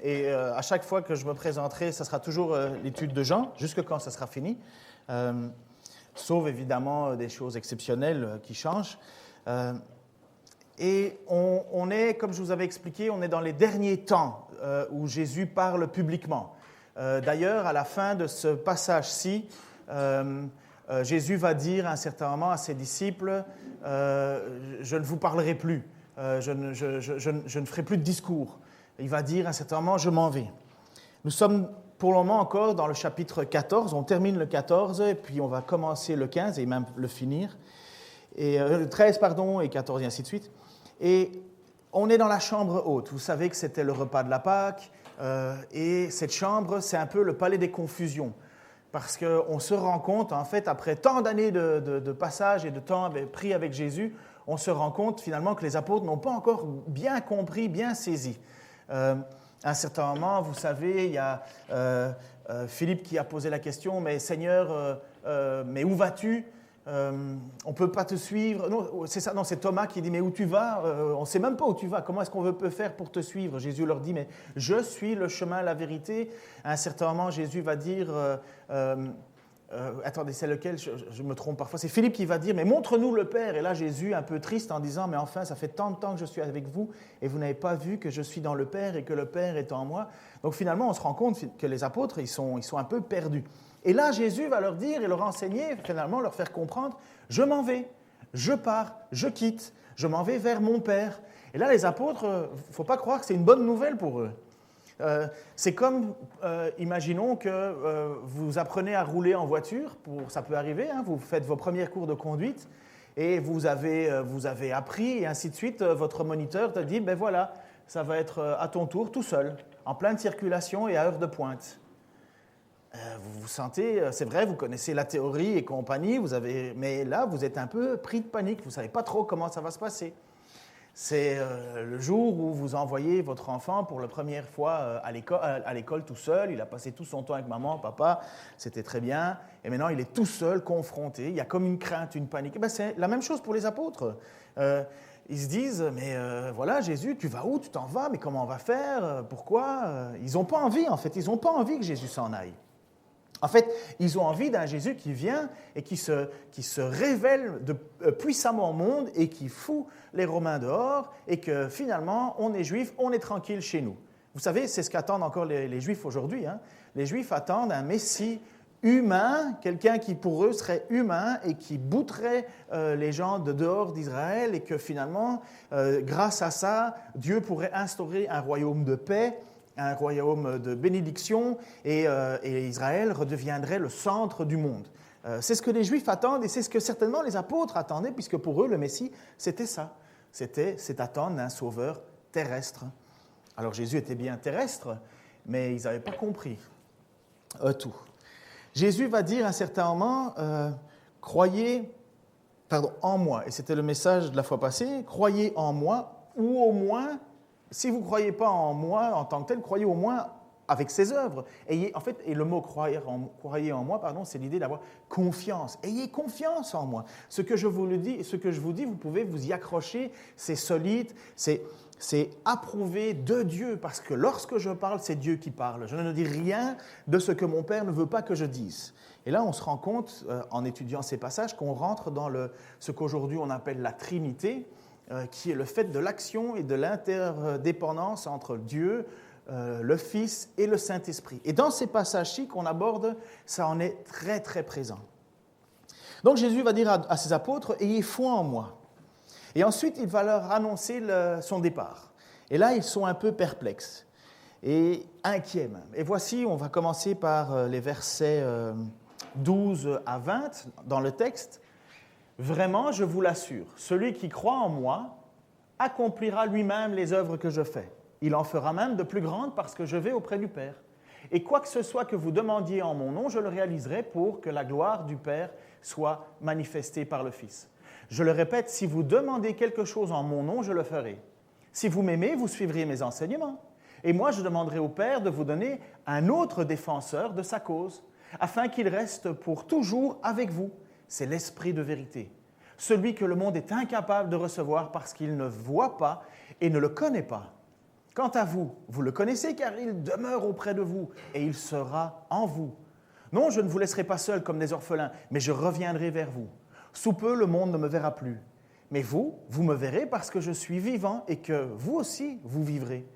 et à chaque fois que je me présenterai, ça sera toujours l'étude de Jean, jusque quand ça sera fini, sauf évidemment des choses exceptionnelles qui changent. Et on est, comme je vous avais expliqué, on est dans les derniers temps où Jésus parle publiquement. D'ailleurs, à la fin de ce passage-ci, Jésus va dire à un certain moment à ses disciples, « Je ne vous parlerai plus, je ne ferai plus de discours. » Il va dire à un certain moment, « Je m'en vais. » Nous sommes pour le moment encore dans le chapitre 14, on termine le 14 et puis on va commencer le 15 et même le finir, et, le 13 pardon, et 14 et ainsi de suite. Et on est dans la chambre haute. Vous savez que c'était le repas de la Pâque, et cette chambre, c'est un peu le palais des confusions. Parce qu'on se rend compte, en fait, après tant d'années de passage et de temps pris avec Jésus, on se rend compte finalement que les apôtres n'ont pas encore bien compris, bien saisi. À un certain moment, vous savez, il y a Philippe qui a posé la question, « Mais Seigneur, mais où vas-tu ? On ne peut pas te suivre. » Non, c'est ça, non, c'est Thomas qui dit, « Mais où tu vas ? On ne sait même pas où tu vas. Comment est-ce qu'on peut faire pour te suivre ?» Jésus leur dit, « Mais je suis le chemin, la vérité. » À un certain moment, Jésus va dire, attendez, c'est lequel ? Je me trompe parfois. C'est Philippe qui va dire, « Mais montre-nous le Père. » Et là, Jésus, un peu triste, en disant, « Mais enfin, ça fait tant de temps que je suis avec vous et vous n'avez pas vu que je suis dans le Père et que le Père est en moi. » Donc finalement, on se rend compte que les apôtres, ils sont un peu perdus. Et là, Jésus va leur dire et leur enseigner, finalement, leur faire comprendre, « Je m'en vais, je pars, je quitte, je m'en vais vers mon Père. » Et là, les apôtres, il ne faut pas croire que c'est une bonne nouvelle pour eux. C'est comme, imaginons que vous apprenez à rouler en voiture, ça peut arriver, hein, vous faites vos premiers cours de conduite et vous avez appris et ainsi de suite, votre moniteur te dit, « Ben voilà, ça va être à ton tour tout seul, en pleine circulation et à heure de pointe. » Vous vous sentez, c'est vrai, vous connaissez la théorie et compagnie, mais là, vous êtes un peu pris de panique, vous ne savez pas trop comment ça va se passer. C'est le jour où vous envoyez votre enfant pour la première fois à l'école tout seul, il a passé tout son temps avec maman, papa, c'était très bien, et maintenant il est tout seul, confronté, il y a comme une crainte, une panique. Et bien, c'est la même chose pour les apôtres. Ils se disent, mais voilà, Jésus, tu vas où, tu t'en vas, mais comment on va faire, pourquoi ? Ils n'ont pas envie, en fait, ils n'ont pas envie que Jésus s'en aille. En fait, ils ont envie d'un Jésus qui vient et qui se révèle puissamment au monde et qui fout les Romains dehors et que finalement, on est juif, on est tranquille chez nous. Vous savez, c'est ce qu'attendent encore les Juifs aujourd'hui. Hein. Les Juifs attendent un Messie humain, quelqu'un qui pour eux serait humain et qui bouterait les gens de dehors d'Israël et que finalement, grâce à ça, Dieu pourrait instaurer un royaume de paix, un royaume de bénédiction et Israël redeviendrait le centre du monde. C'est ce que les Juifs attendent et c'est ce que certainement les apôtres attendaient puisque pour eux, le Messie, c'était ça. C'est attendre un sauveur terrestre. Alors Jésus était bien terrestre, mais ils n'avaient pas compris tout. Jésus va dire à un certain moment, croyez en moi. Et c'était le message de la fois passée, croyez en moi ou au moins... Si vous ne croyez pas en moi en tant que tel, croyez au moins avec ses œuvres. Et le mot croyez en moi, c'est l'idée d'avoir confiance. Ayez confiance en moi. Ce que je vous dis, vous pouvez vous y accrocher, c'est solide, c'est approuvé de Dieu, parce que lorsque je parle, c'est Dieu qui parle. Je ne dis rien de ce que mon Père ne veut pas que je dise. Et là, on se rend compte, en étudiant ces passages, qu'on rentre dans ce qu'aujourd'hui on appelle la Trinité, qui est le fait de l'action et de l'interdépendance entre Dieu, le Fils et le Saint-Esprit. Et dans ces passages-ci qu'on aborde, ça en est très, très présent. Donc Jésus va dire à ses apôtres, « Ayez foi en moi ». Et ensuite, il va leur annoncer son départ. Et là, ils sont un peu perplexes et inquiets même. Et voici, on va commencer par les versets 12 à 20 dans le texte. Vraiment, je vous l'assure, celui qui croit en moi accomplira lui-même les œuvres que je fais. Il en fera même de plus grandes parce que je vais auprès du Père. Et quoi que ce soit que vous demandiez en mon nom, je le réaliserai pour que la gloire du Père soit manifestée par le Fils. Je le répète, si vous demandez quelque chose en mon nom, je le ferai. Si vous m'aimez, vous suivrez mes enseignements. Et moi, je demanderai au Père de vous donner un autre défenseur de sa cause, afin qu'il reste pour toujours avec vous. C'est l'Esprit de vérité, celui que le monde est incapable de recevoir parce qu'il ne voit pas et ne le connaît pas. Quant à vous, vous le connaissez car il demeure auprès de vous et il sera en vous. Non, je ne vous laisserai pas seul comme des orphelins, mais je reviendrai vers vous. Sous peu, le monde ne me verra plus. Mais vous, vous me verrez parce que je suis vivant et que vous aussi, vous vivrez.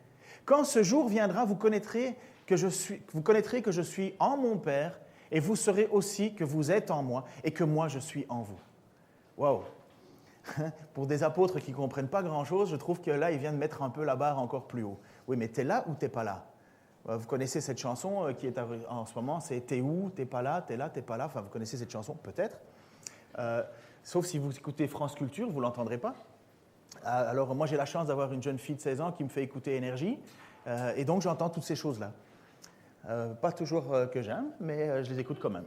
Quand ce jour viendra, vous connaîtrez que je suis en mon Père et vous saurez aussi que vous êtes en moi et que moi, je suis en vous. Waouh! Pour des apôtres qui ne comprennent pas grand-chose, je trouve que là, il vient de mettre un peu la barre encore plus haut. Oui, mais t'es là ou t'es pas là? Vous connaissez cette chanson qui est en ce moment, c'est « T'es où? T'es pas là? T'es là? T'es pas là ?» Enfin, vous connaissez cette chanson, peut-être. Sauf si vous écoutez France Culture, vous ne l'entendrez pas. Alors, moi, j'ai la chance d'avoir une jeune fille de 16 ans qui me fait écouter Énergie, et donc j'entends toutes ces choses-là. Pas toujours que j'aime, mais je les écoute quand même.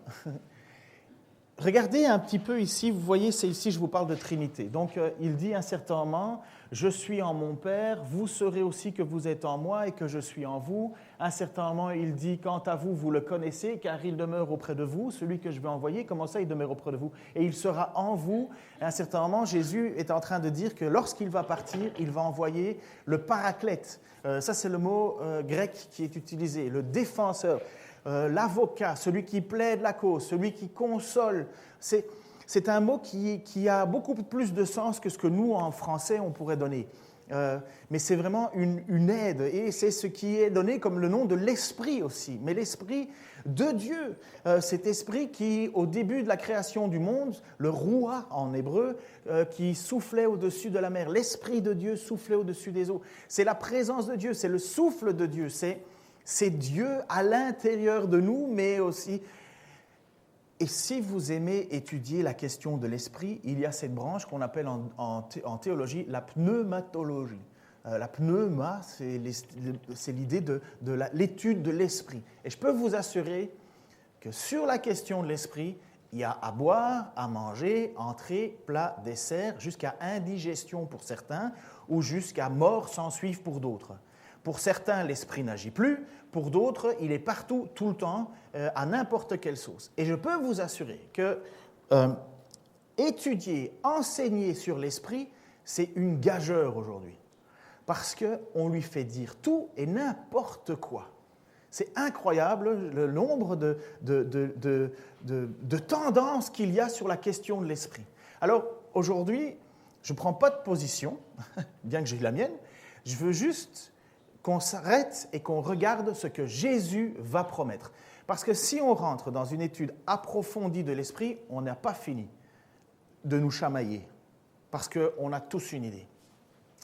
Regardez un petit peu ici, vous voyez, c'est ici je vous parle de Trinité. Donc, il dit à un certain moment, « Je suis en mon Père, vous saurez aussi que vous êtes en moi et que je suis en vous. » À un certain moment, il dit, « Quant à vous, vous le connaissez, car il demeure auprès de vous, celui que je vais envoyer. » Comment ça, il demeure auprès de vous? Et il sera en vous. À un certain moment, Jésus est en train de dire que lorsqu'il va partir, il va envoyer le paraclète. Ça, c'est le mot grec qui est utilisé, le défenseur. L'avocat, celui qui plaide la cause, celui qui console. C'est un mot qui a beaucoup plus de sens que ce que nous, en français, on pourrait donner. Mais c'est vraiment une aide, et c'est ce qui est donné comme le nom de l'Esprit aussi. Mais l'Esprit de Dieu, cet Esprit qui, au début de la création du monde, le Roua en hébreu, qui soufflait au-dessus de la mer, l'Esprit de Dieu soufflait au-dessus des eaux. C'est la présence de Dieu, c'est le souffle de Dieu, c'est Dieu à l'intérieur de nous, mais aussi... Et si vous aimez étudier la question de l'esprit, il y a cette branche qu'on appelle en théologie la pneumatologie. La pneuma, c'est l'idée de l'étude de l'esprit. Et je peux vous assurer que sur la question de l'esprit, il y a à boire, à manger, entrée, plat, dessert, jusqu'à indigestion pour certains, ou jusqu'à mort sans suivre pour d'autres. Pour certains, l'esprit n'agit plus. Pour d'autres, il est partout, tout le temps, à n'importe quelle sauce. Et je peux vous assurer que étudier, enseigner sur l'esprit, c'est une gageure aujourd'hui. Parce qu'on lui fait dire tout et n'importe quoi. C'est incroyable le nombre de tendances qu'il y a sur la question de l'esprit. Alors, aujourd'hui, je ne prends pas de position, bien que j'ai la mienne. Je veux juste qu'on s'arrête et qu'on regarde ce que Jésus va promettre. Parce que si on rentre dans une étude approfondie de l'esprit, on n'a pas fini de nous chamailler, parce qu'on a tous une idée.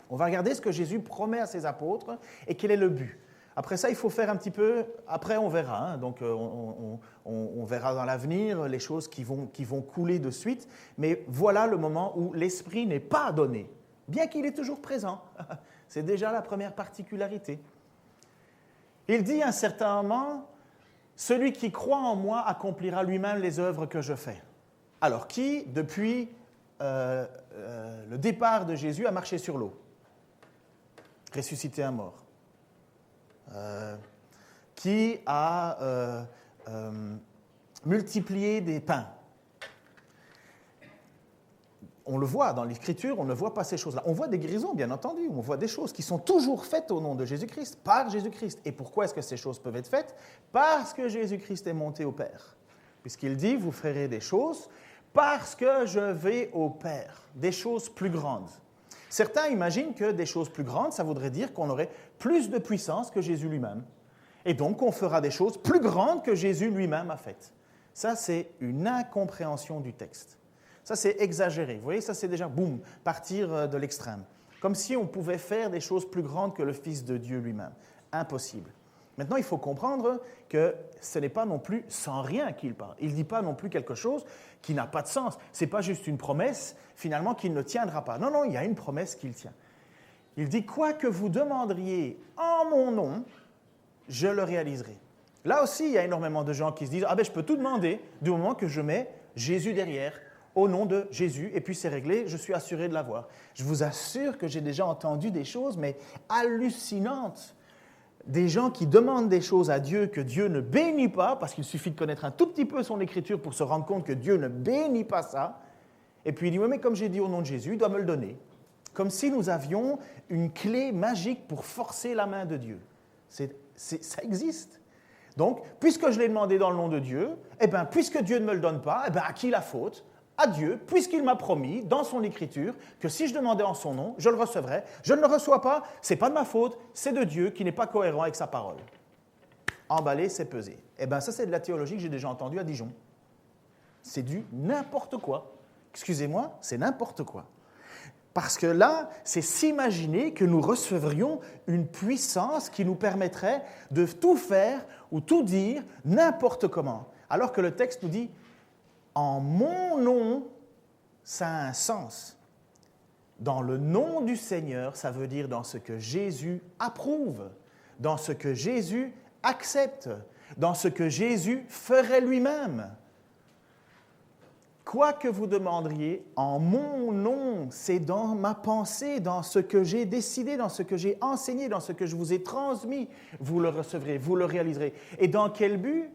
On va regarder ce que Jésus promet à ses apôtres et quel est le but. Après ça, il faut faire un petit peu, après on verra, hein, donc on verra dans l'avenir les choses qui vont couler de suite, mais voilà le moment où l'esprit n'est pas donné, bien qu'il est toujours présent. C'est déjà la première particularité. Il dit à un certain moment, « Celui qui croit en moi accomplira lui-même les œuvres que je fais. » Alors, qui, depuis le départ de Jésus, a marché sur l'eau? Ressuscité un mort. Qui a multiplié des pains? On le voit dans l'Écriture, on ne voit pas ces choses-là. On voit des guérisons, bien entendu, on voit des choses qui sont toujours faites au nom de Jésus-Christ, par Jésus-Christ. Et pourquoi est-ce que ces choses peuvent être faites? Parce que Jésus-Christ est monté au Père. Puisqu'il dit, vous ferez des choses parce que je vais au Père, des choses plus grandes. Certains imaginent que des choses plus grandes, ça voudrait dire qu'on aurait plus de puissance que Jésus lui-même. Et donc, on fera des choses plus grandes que Jésus lui-même a faites. Ça, c'est une incompréhension du texte. Ça, c'est exagéré. Vous voyez, ça, c'est déjà, boum, partir de l'extrême. Comme si on pouvait faire des choses plus grandes que le Fils de Dieu lui-même. Impossible. Maintenant, il faut comprendre que ce n'est pas non plus sans rien qu'il parle. Il ne dit pas non plus quelque chose qui n'a pas de sens. Ce n'est pas juste une promesse, finalement, qu'il ne tiendra pas. Non, non, il y a une promesse qu'il tient. Il dit, quoi que vous demanderiez en mon nom, je le réaliserai. Là aussi, il y a énormément de gens qui se disent, ah ben, je peux tout demander du moment que je mets Jésus derrière, au nom de Jésus, et puis c'est réglé, je suis assuré de l'avoir. Je vous assure que j'ai déjà entendu des choses, mais hallucinantes. Des gens qui demandent des choses à Dieu que Dieu ne bénit pas, parce qu'il suffit de connaître un tout petit peu son Écriture pour se rendre compte que Dieu ne bénit pas ça. Et puis il dit, oui, mais comme j'ai dit au nom de Jésus, il doit me le donner. comme si nous avions une clé magique pour forcer la main de Dieu. Ça existe. Donc, puisque je l'ai demandé dans le nom de Dieu, puisque Dieu ne me le donne pas, à qui la faute ? À Dieu, puisqu'il m'a promis dans son Écriture que si je demandais en son nom, je le recevrais. Je ne le reçois pas, ce n'est pas de ma faute, c'est de Dieu qui n'est pas cohérent avec sa parole. Emballé, c'est pesé. Ça, c'est de la théologie que j'ai déjà entendue à Dijon. C'est du n'importe quoi. Excusez-moi, c'est n'importe quoi. Parce que là, c'est s'imaginer que nous recevrions une puissance qui nous permettrait de tout faire ou tout dire n'importe comment. Alors que le texte nous dit « en mon nom », ça a un sens. Dans le nom du Seigneur, ça veut dire dans ce que Jésus approuve, dans ce que Jésus accepte, dans ce que Jésus ferait lui-même. Quoi que vous demanderiez, en mon nom, c'est dans ma pensée, dans ce que j'ai décidé, dans ce que j'ai enseigné, dans ce que je vous ai transmis, vous le recevrez, vous le réaliserez. Et dans quel but ?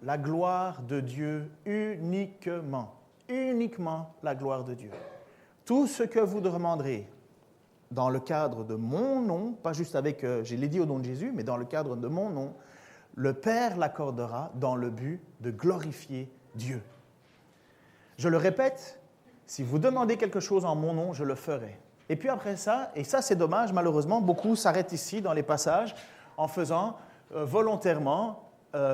La gloire de Dieu uniquement. Uniquement la gloire de Dieu. Tout ce que vous demanderez dans le cadre de mon nom, pas juste avec, je l'ai dit au nom de Jésus, mais dans le cadre de mon nom, le Père l'accordera dans le but de glorifier Dieu. Je le répète, si vous demandez quelque chose en mon nom, je le ferai. Et puis après ça, et ça c'est dommage, malheureusement, beaucoup s'arrêtent ici dans les passages en faisant volontairement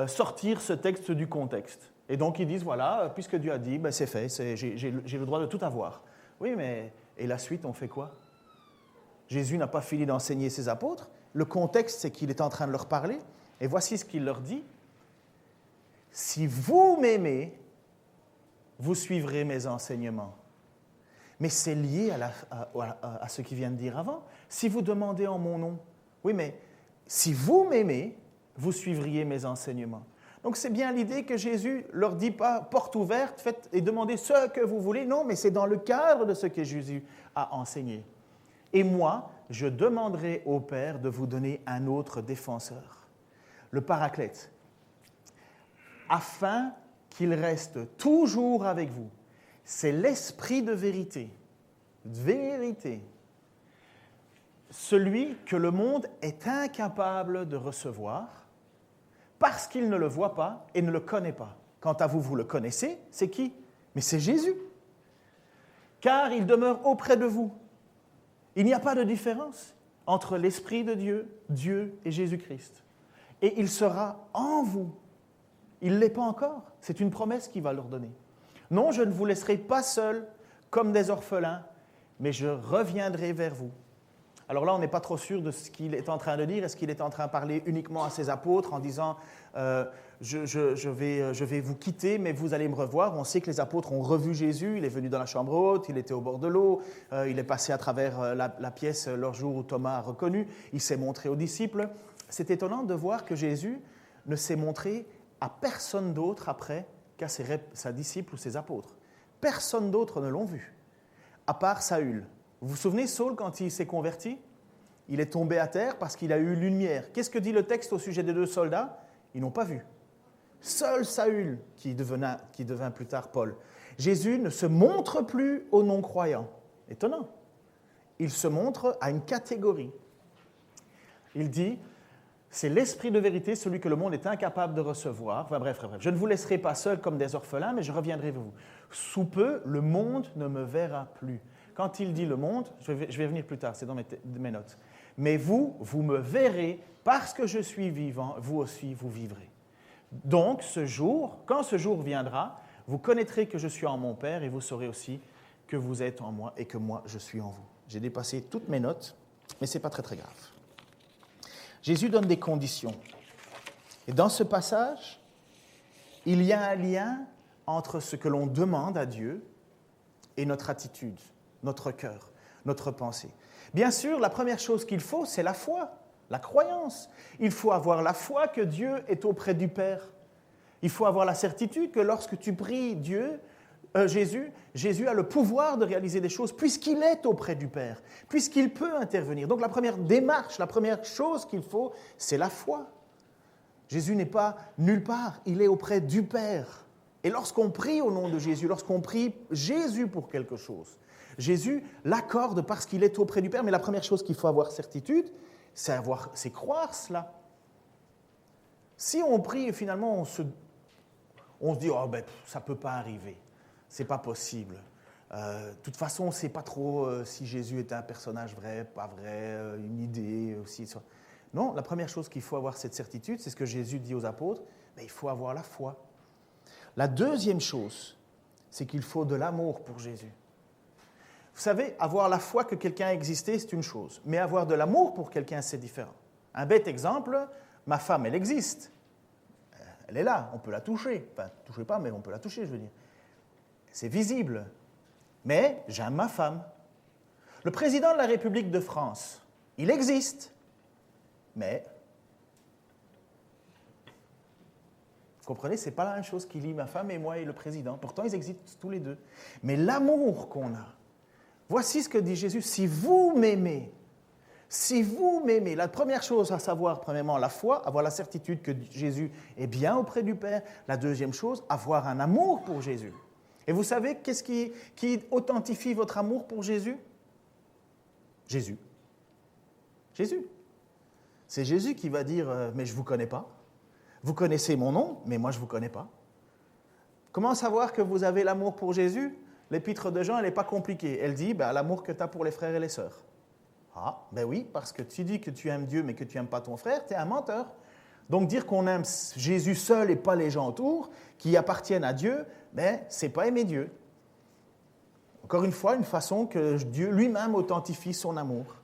sortir ce texte du contexte. Et donc ils disent, voilà, puisque Dieu a dit, c'est fait, j'ai le droit de tout avoir. Oui, mais et la suite, on fait quoi ? Jésus n'a pas fini d'enseigner ses apôtres. Le contexte, c'est qu'il est en train de leur parler. Et voici ce qu'il leur dit. « Si vous m'aimez, vous suivrez mes enseignements. » Mais c'est lié à ce qu'il vient de dire avant. Si vous demandez en mon nom, oui, mais si vous m'aimez, vous suivriez mes enseignements. Donc c'est bien l'idée que Jésus ne leur dit pas porte ouverte, faites et demandez ce que vous voulez. Non, mais c'est dans le cadre de ce que Jésus a enseigné. Et moi, je demanderai au Père de vous donner un autre défenseur, le Paraclète, afin qu'il reste toujours avec vous. C'est l'Esprit de vérité. Vérité. Celui que le monde est incapable de recevoir parce qu'il ne le voit pas et ne le connaît pas. Quant à vous, vous le connaissez, c'est qui ? Mais c'est Jésus. Car il demeure auprès de vous. Il n'y a pas de différence entre l'Esprit de Dieu, Dieu et Jésus-Christ. Et il sera en vous. Il ne l'est pas encore. C'est une promesse qu'il va leur donner. Non, je ne vous laisserai pas seuls comme des orphelins, mais je reviendrai vers vous. Alors là, on n'est pas trop sûr de ce qu'il est en train de dire. Est-ce qu'il est en train de parler uniquement à ses apôtres en disant je vais vous quitter, mais vous allez me revoir. On sait que les apôtres ont revu Jésus. Il est venu dans la chambre haute, il était au bord de l'eau, il est passé à travers la pièce leur jour où Thomas a reconnu. Il s'est montré aux disciples. C'est étonnant de voir que Jésus ne s'est montré à personne d'autre après qu'à ses disciples ou ses apôtres. Personne d'autre ne l'ont vu, à part Saül. Vous vous souvenez, Saul, quand il s'est converti, il est tombé à terre parce qu'il a eu une lumière. Qu'est-ce que dit le texte au sujet des deux soldats ? Ils n'ont pas vu. Seul Saül, qui devint plus tard Paul. Jésus ne se montre plus aux non-croyants. Étonnant. Il se montre à une catégorie. Il dit, c'est l'Esprit de vérité, celui que le monde est incapable de recevoir. Enfin, bref. Je ne vous laisserai pas seul comme des orphelins, mais je reviendrai vers vous. Sous peu, le monde ne me verra plus. Quand il dit le monde, je vais venir plus tard, c'est dans mes notes. Mais vous me verrez, parce que je suis vivant, vous aussi, vous vivrez. Donc, quand ce jour viendra, vous connaîtrez que je suis en mon Père et vous saurez aussi que vous êtes en moi et que moi, je suis en vous. J'ai dépassé toutes mes notes, mais ce n'est pas très, très grave. Jésus donne des conditions. Et dans ce passage, il y a un lien entre ce que l'on demande à Dieu et notre attitude, notre cœur, notre pensée. Bien sûr, la première chose qu'il faut, c'est la foi, la croyance. Il faut avoir la foi que Dieu est auprès du Père. Il faut avoir la certitude que lorsque tu pries Jésus a le pouvoir de réaliser des choses puisqu'il est auprès du Père, puisqu'il peut intervenir. Donc la première démarche, la première chose qu'il faut, c'est la foi. Jésus n'est pas nulle part, il est auprès du Père. Et lorsqu'on prie au nom de Jésus, lorsqu'on prie Jésus pour quelque chose, Jésus l'accorde parce qu'il est auprès du Père, mais la première chose qu'il faut avoir certitude, c'est croire cela. Si on prie et finalement on se dit « Oh ben, ça ne peut pas arriver, c'est pas possible ». De toute façon, on ne sait pas trop si Jésus est un personnage vrai, pas vrai, une idée aussi. Non, la première chose qu'il faut avoir cette certitude, c'est ce que Jésus dit aux apôtres, mais il faut avoir la foi. La deuxième chose, c'est qu'il faut de l'amour pour Jésus. Vous savez, avoir la foi que quelqu'un a existé, c'est une chose, mais avoir de l'amour pour quelqu'un, c'est différent. Un bête exemple, ma femme, elle existe. Elle est là, on peut la toucher. Enfin, touchez pas, mais on peut la toucher, je veux dire. C'est visible. Mais j'aime ma femme. Le président de la République de France, il existe. Mais, vous comprenez, ce n'est pas la même chose qui lie ma femme et moi et le président. Pourtant, ils existent tous les deux. Mais l'amour qu'on a, voici ce que dit Jésus, si vous m'aimez, la première chose à savoir, premièrement, la foi, avoir la certitude que Jésus est bien auprès du Père. La deuxième chose, avoir un amour pour Jésus. Et vous savez, qu'est-ce qui authentifie votre amour pour Jésus? Jésus. Jésus. C'est Jésus qui va dire « mais je ne vous connais pas. Vous connaissez mon nom, mais moi je ne vous connais pas. » Comment savoir que vous avez l'amour pour Jésus? L'épître de Jean, elle n'est pas compliquée. Elle dit l'amour que tu as pour les frères et les sœurs. Ah, ben oui, parce que tu dis que tu aimes Dieu, mais que tu n'aimes pas ton frère, tu es un menteur. Donc dire qu'on aime Jésus seul et pas les gens autour, qui appartiennent à Dieu, ce n'est pas aimer Dieu. Encore une fois, une façon que Dieu lui-même authentifie son amour.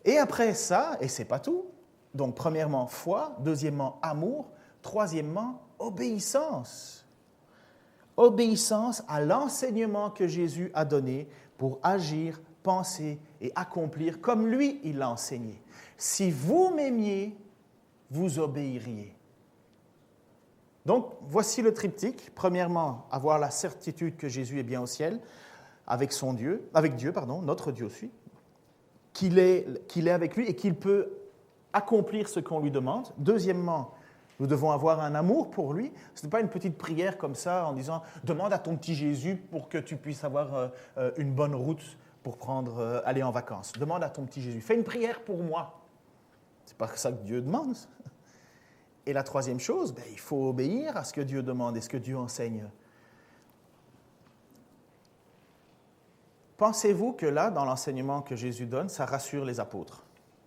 Et après ça, et ce n'est pas tout, donc premièrement, foi, deuxièmement, amour, troisièmement, obéissance. Obéissance à l'enseignement que Jésus a donné pour agir, penser et accomplir comme lui, il l'a enseigné. Si vous m'aimiez, vous obéiriez. Donc, voici le triptyque. Premièrement, avoir la certitude que Jésus est bien au ciel, avec Dieu, notre Dieu aussi, qu'il est avec lui et qu'il peut accomplir ce qu'on lui demande. Deuxièmement, nous devons avoir un amour pour lui. Ce n'est pas une petite prière comme ça en disant « Demande à ton petit Jésus pour que tu puisses avoir une bonne route pour aller en vacances. Demande à ton petit Jésus. Fais une prière pour moi. » Ce n'est pas ça que Dieu demande. Et la troisième chose, il faut obéir à ce que Dieu demande et ce que Dieu enseigne. Pensez-vous que là, dans l'enseignement que Jésus donne, ça rassure les apôtres?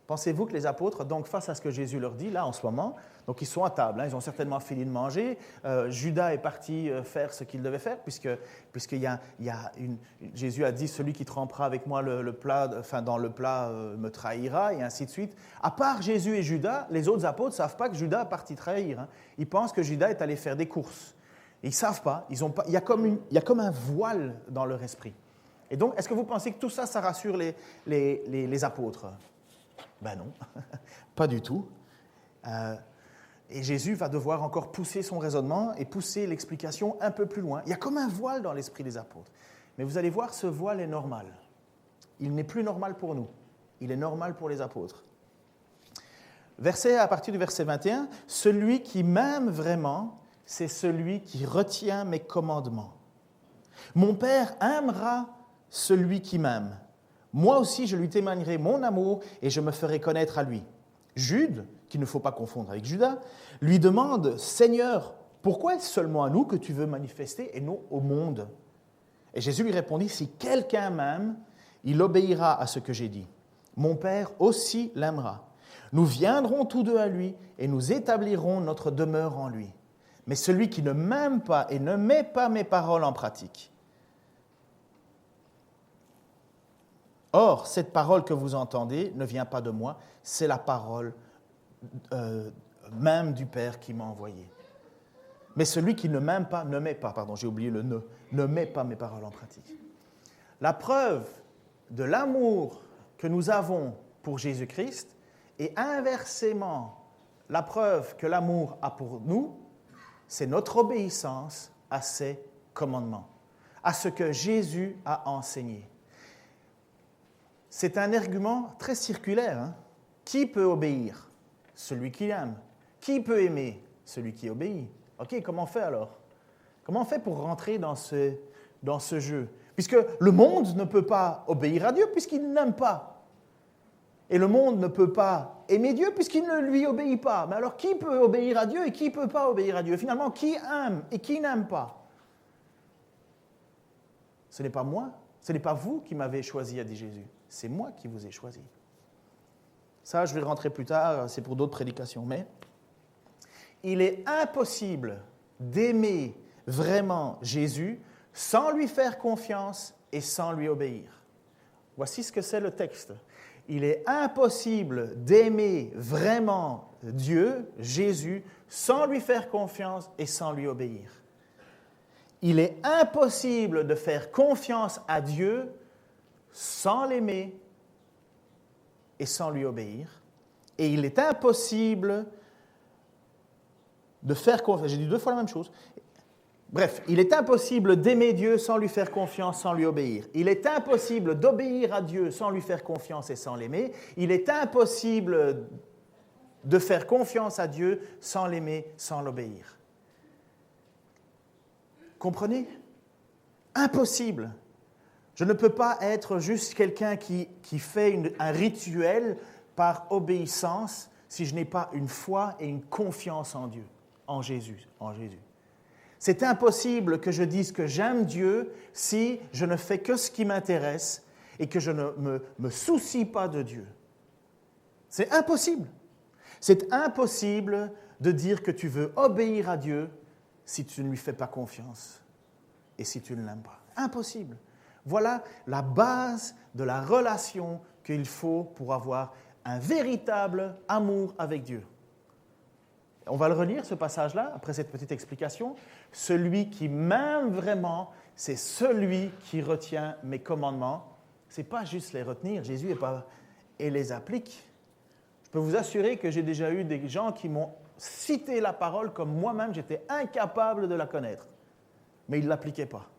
Pensez-vous que les apôtres, donc face à ce que Jésus leur dit, là en ce moment, donc ils sont à table, ils ont certainement fini de manger, Judas est parti faire ce qu'il devait faire, Jésus a dit, celui qui trempera avec moi dans le plat me trahira, et ainsi de suite. À part Jésus et Judas, les autres apôtres ne savent pas que Judas est parti trahir. Ils pensent que Judas est allé faire des courses. Ils ne savent pas, il y a comme un voile dans leur esprit. Et donc, est-ce que vous pensez que tout ça, ça rassure les apôtres? Ben non, pas du tout. Et Jésus va devoir encore pousser son raisonnement et pousser l'explication un peu plus loin. Il y a comme un voile dans l'esprit des apôtres. Mais vous allez voir, ce voile est normal. Il n'est plus normal pour nous. Il est normal pour les apôtres. À partir du verset 21, « Celui qui m'aime vraiment, c'est celui qui retient mes commandements. Mon Père aimera celui qui m'aime. Moi aussi, je lui témoignerai mon amour et je me ferai connaître à lui. » Jude, qu'il ne faut pas confondre avec Judas, lui demande « Seigneur, pourquoi est-ce seulement à nous que tu veux manifester et non au monde ?» Et Jésus lui répondit « Si quelqu'un m'aime, il obéira à ce que j'ai dit. Mon Père aussi l'aimera. Nous viendrons tous deux à lui et nous établirons notre demeure en lui. Mais celui qui ne m'aime pas et ne met pas mes paroles en pratique. Or, cette parole que vous entendez ne vient pas de moi, c'est la parole même du Père qui m'a envoyé. Mais celui qui ne m'aime pas, j'ai oublié le ne met pas mes paroles en pratique. La preuve de l'amour que nous avons pour Jésus-Christ et inversement, la preuve que l'amour a pour nous, c'est notre obéissance à ses commandements, à ce que Jésus a enseigné. C'est un argument très circulaire. Qui peut obéir? Celui qui aime. Qui peut aimer? Celui qui obéit. OK, comment on fait alors? Comment on fait pour rentrer dans ce jeu? Puisque le monde ne peut pas obéir à Dieu puisqu'il n'aime pas. Et le monde ne peut pas aimer Dieu puisqu'il ne lui obéit pas. Mais alors qui peut obéir à Dieu et qui ne peut pas obéir à Dieu? Finalement, qui aime et qui n'aime pas? Ce n'est pas moi, ce n'est pas vous qui m'avez choisi, a dit Jésus. C'est moi qui vous ai choisi. Ça, je vais rentrer plus tard, c'est pour d'autres prédications. Mais il est impossible d'aimer vraiment Jésus sans lui faire confiance et sans lui obéir. Voici ce que c'est le texte. Il est impossible d'aimer vraiment Dieu, Jésus, sans lui faire confiance et sans lui obéir. Il est impossible de faire confiance à Dieu sans l'aimer et sans lui obéir. Et il est impossible de faire confiance. J'ai dit 2 fois la même chose. Bref, il est impossible d'aimer Dieu sans lui faire confiance, sans lui obéir. Il est impossible d'obéir à Dieu sans lui faire confiance et sans l'aimer. Il est impossible de faire confiance à Dieu sans l'aimer, sans l'obéir. Comprenez? Impossible. Je ne peux pas être juste quelqu'un qui fait un rituel par obéissance si je n'ai pas une foi et une confiance en Dieu, en Jésus. C'est impossible que je dise que j'aime Dieu si je ne fais que ce qui m'intéresse et que je ne me soucie pas de Dieu. C'est impossible. C'est impossible de dire que tu veux obéir à Dieu si tu ne lui fais pas confiance et si tu ne l'aimes pas. Impossible. Voilà la base de la relation qu'il faut pour avoir un véritable amour avec Dieu. On va le relire, ce passage-là, après cette petite explication. Celui qui m'aime vraiment, c'est celui qui retient mes commandements. Ce n'est pas juste les retenir, Jésus et les applique. Je peux vous assurer que j'ai déjà eu des gens qui m'ont cité la parole comme moi-même, j'étais incapable de la connaître. Mais ils ne l'appliquaient pas.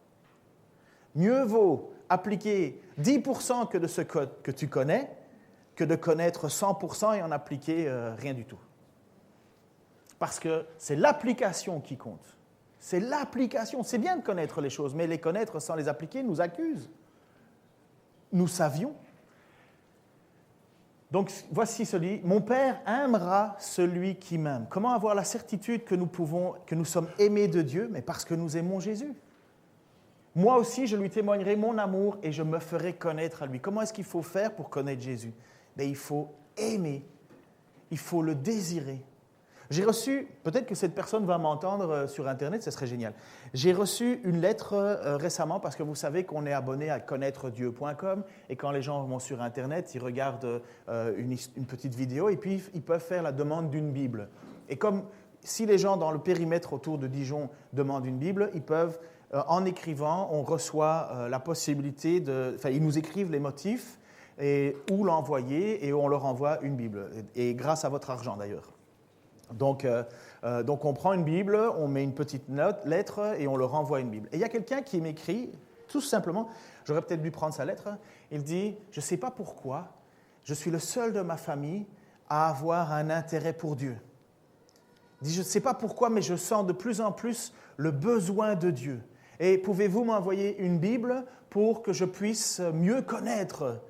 Mieux vaut appliquer 10% que de ce que tu connais que de connaître 100% et en appliquer rien du tout. Parce que c'est l'application qui compte. C'est l'application. C'est bien de connaître les choses, mais les connaître sans les appliquer nous accuse. Nous savions. Donc, voici celui, mon Père aimera celui qui m'aime. Comment avoir la certitude que nous sommes aimés de Dieu? Mais parce que nous aimons Jésus. Moi aussi, je lui témoignerai mon amour et je me ferai connaître à lui. Comment est-ce qu'il faut faire pour connaître Jésus? Bien, il faut aimer. Il faut le désirer. J'ai reçu, peut-être que cette personne va m'entendre sur Internet, ce serait génial. J'ai reçu une lettre récemment parce que vous savez qu'on est abonné à connaîtredieu.com et quand les gens vont sur Internet, ils regardent une petite vidéo et puis ils peuvent faire la demande d'une Bible. Et comme si les gens dans le périmètre autour de Dijon demandent une Bible, ils peuvent, en écrivant, on reçoit la possibilité ils nous écrivent les motifs et où l'envoyer et on leur envoie une Bible. Et grâce à votre argent d'ailleurs. Donc, on prend une Bible, on met une petite lettre et on leur envoie une Bible. Et il y a quelqu'un qui m'écrit, tout simplement, j'aurais peut-être dû prendre sa lettre, il dit « Je ne sais pas pourquoi, je suis le seul de ma famille à avoir un intérêt pour Dieu. » Il dit « Je ne sais pas pourquoi, mais je sens de plus en plus le besoin de Dieu. Et pouvez-vous m'envoyer une Bible pour que je puisse mieux connaître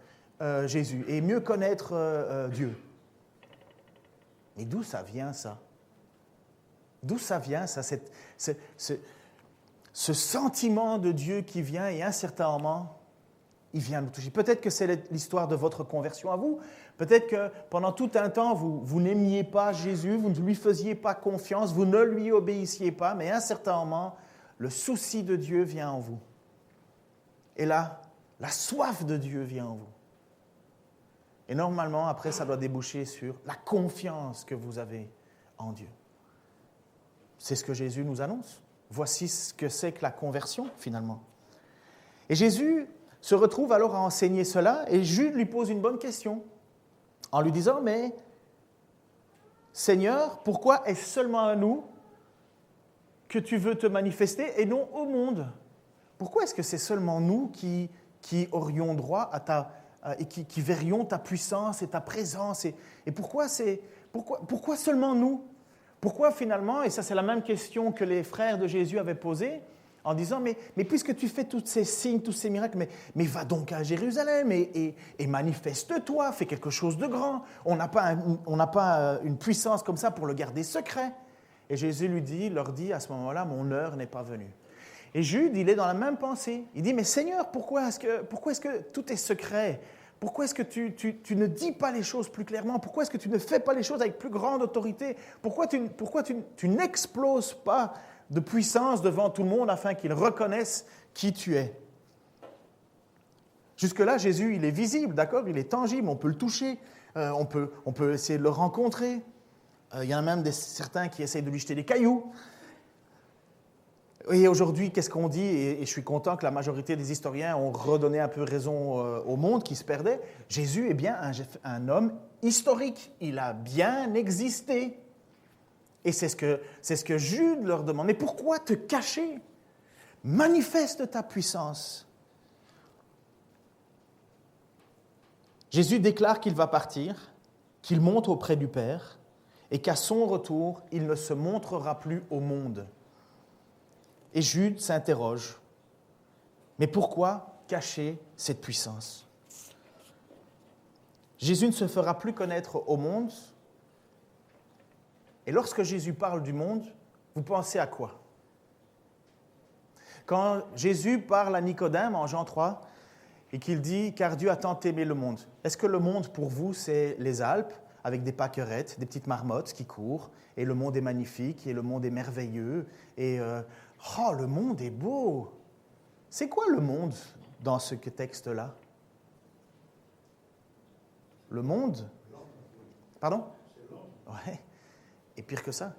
Jésus et mieux connaître Dieu ?» Mais d'où ça vient, ça? D'où ça vient, ça, ce sentiment de Dieu qui vient et à un certain moment, il vient nous toucher. Peut-être que c'est l'histoire de votre conversion à vous. Peut-être que pendant tout un temps, vous n'aimiez pas Jésus, vous ne lui faisiez pas confiance, vous ne lui obéissiez pas, mais à un certain moment, le souci de Dieu vient en vous. Et là, la soif de Dieu vient en vous. Et normalement, après, ça doit déboucher sur la confiance que vous avez en Dieu. C'est ce que Jésus nous annonce. Voici ce que c'est que la conversion, finalement. Et Jésus se retrouve alors à enseigner cela, et Jude lui pose une bonne question, en lui disant, mais Seigneur, pourquoi est-ce seulement à nous que tu veux te manifester et non au monde? Pourquoi est-ce que c'est seulement nous qui aurions droit à et qui verrions ta puissance et ta présence. Et pourquoi seulement nous? Pourquoi finalement, et ça c'est la même question que les frères de Jésus avaient posée, en disant, mais puisque tu fais tous ces signes, tous ces miracles, mais va donc à Jérusalem et manifeste-toi, fais quelque chose de grand. On n'a pas une puissance comme ça pour le garder secret. Et Jésus leur dit à ce moment-là, mon heure n'est pas venue. Et Jude, il est dans la même pensée. Il dit, mais Seigneur, pourquoi est-ce que tout est secret? Pourquoi est-ce que tu ne dis pas les choses plus clairement? Pourquoi est-ce que tu ne fais pas les choses avec plus grande autorité? Pourquoi tu n'exploses pas de puissance devant tout le monde afin qu'ils reconnaissent qui tu es? Jusque-là, Jésus, il est visible, d'accord? Il est tangible, on peut le toucher, on peut essayer de le rencontrer. Il y en a même certains qui essayent de lui jeter des cailloux. Et aujourd'hui, qu'est-ce qu'on dit? Et je suis content que la majorité des historiens ont redonné un peu raison au monde qui se perdait. Jésus est bien un homme historique. Il a bien existé. Et c'est ce que Jude leur demande. Mais pourquoi te cacher? Manifeste ta puissance. Jésus déclare qu'il va partir, qu'il monte auprès du Père et qu'à son retour, il ne se montrera plus au monde. Et Jude s'interroge, mais pourquoi cacher cette puissance? Jésus ne se fera plus connaître au monde. Et lorsque Jésus parle du monde, vous pensez à quoi? Quand Jésus parle à Nicodème en Jean 3 et qu'il dit « Car Dieu a tant aimé le monde », est-ce que le monde pour vous, c'est les Alpes avec des pâquerettes, des petites marmottes qui courent, et le monde est magnifique, et le monde est merveilleux, et oh, le monde est beau. C'est quoi le monde dans ce texte-là? Le monde? Pardon? Ouais. Et pire que ça,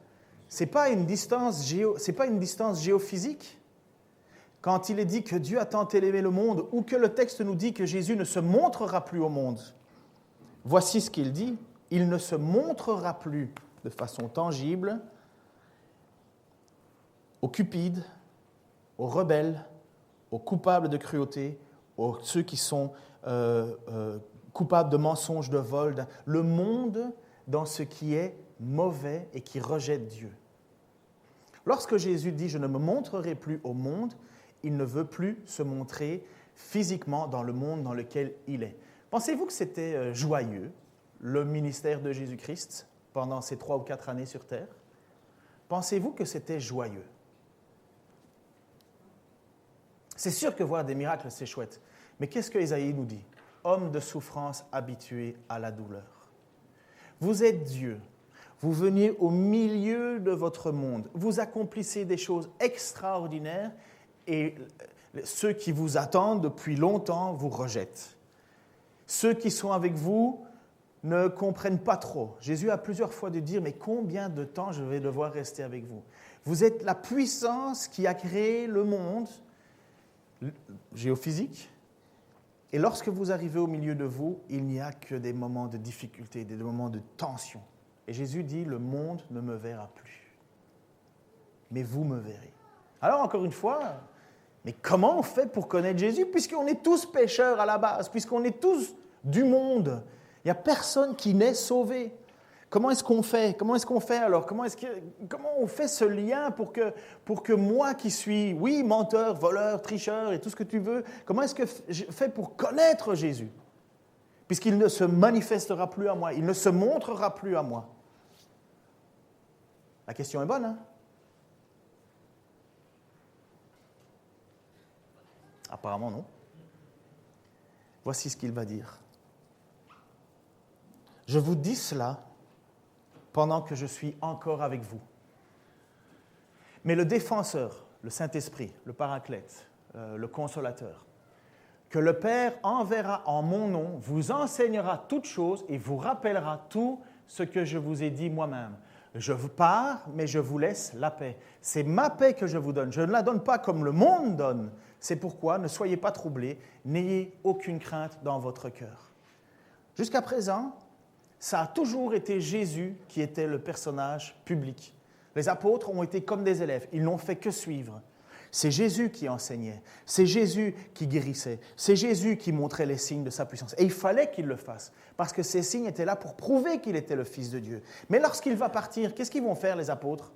c'est pas une distance géophysique. Quand il est dit que Dieu a tant aimé le monde, ou que le texte nous dit que Jésus ne se montrera plus au monde, voici ce qu'il dit. Il ne se montrera plus de façon tangible aux cupides, aux rebelles, aux coupables de cruauté, aux ceux qui sont coupables de mensonges, de vol, le monde dans ce qui est mauvais et qui rejette Dieu. Lorsque Jésus dit « Je ne me montrerai plus au monde », il ne veut plus se montrer physiquement dans le monde dans lequel il est. Pensez-vous que c'était joyeux, le ministère de Jésus-Christ pendant ces 3 ou 4 années sur terre? Pensez-vous que c'était joyeux? C'est sûr que voir des miracles, c'est chouette. Mais qu'est-ce que Ésaïe nous dit? Homme de souffrance habitué à la douleur. Vous êtes Dieu. Vous veniez au milieu de votre monde. Vous accomplissez des choses extraordinaires et ceux qui vous attendent depuis longtemps vous rejettent. Ceux qui sont avec vous ne comprennent pas trop. Jésus a plusieurs fois dû dire « Mais combien de temps je vais devoir rester avec vous ?» Vous êtes la puissance qui a créé le monde géophysique. Et lorsque vous arrivez au milieu de vous, il n'y a que des moments de difficulté, des moments de tension. Et Jésus dit « Le monde ne me verra plus, mais vous me verrez. » Alors encore une fois, mais comment on fait pour connaître Jésus puisqu'on est tous pécheurs à la base, puisqu'on est tous du monde? Il n'y a personne qui n'est sauvé. Comment est-ce qu'on fait? Comment est-ce qu'on fait alors? Comment on fait ce lien pour que moi qui suis, oui, menteur, voleur, tricheur et tout ce que tu veux, comment est-ce que je fais pour connaître Jésus? Puisqu'il ne se manifestera plus à moi, il ne se montrera plus à moi. La question est bonne, hein? Apparemment non. Voici ce qu'il va dire. Je vous dis cela pendant que je suis encore avec vous. Mais le défenseur, le Saint-Esprit, le Paraclète, le Consolateur, que le Père enverra en mon nom, vous enseignera toutes choses et vous rappellera tout ce que je vous ai dit moi-même. Je vous pars, mais je vous laisse la paix. C'est ma paix que je vous donne. Je ne la donne pas comme le monde donne. C'est pourquoi ne soyez pas troublés, n'ayez aucune crainte dans votre cœur. Jusqu'à présent, ça a toujours été Jésus qui était le personnage public. Les apôtres ont été comme des élèves, ils n'ont fait que suivre. C'est Jésus qui enseignait, c'est Jésus qui guérissait, c'est Jésus qui montrait les signes de sa puissance. Et il fallait qu'il le fasse, parce que ces signes étaient là pour prouver qu'il était le Fils de Dieu. Mais lorsqu'il va partir, qu'est-ce qu'ils vont faire les apôtres?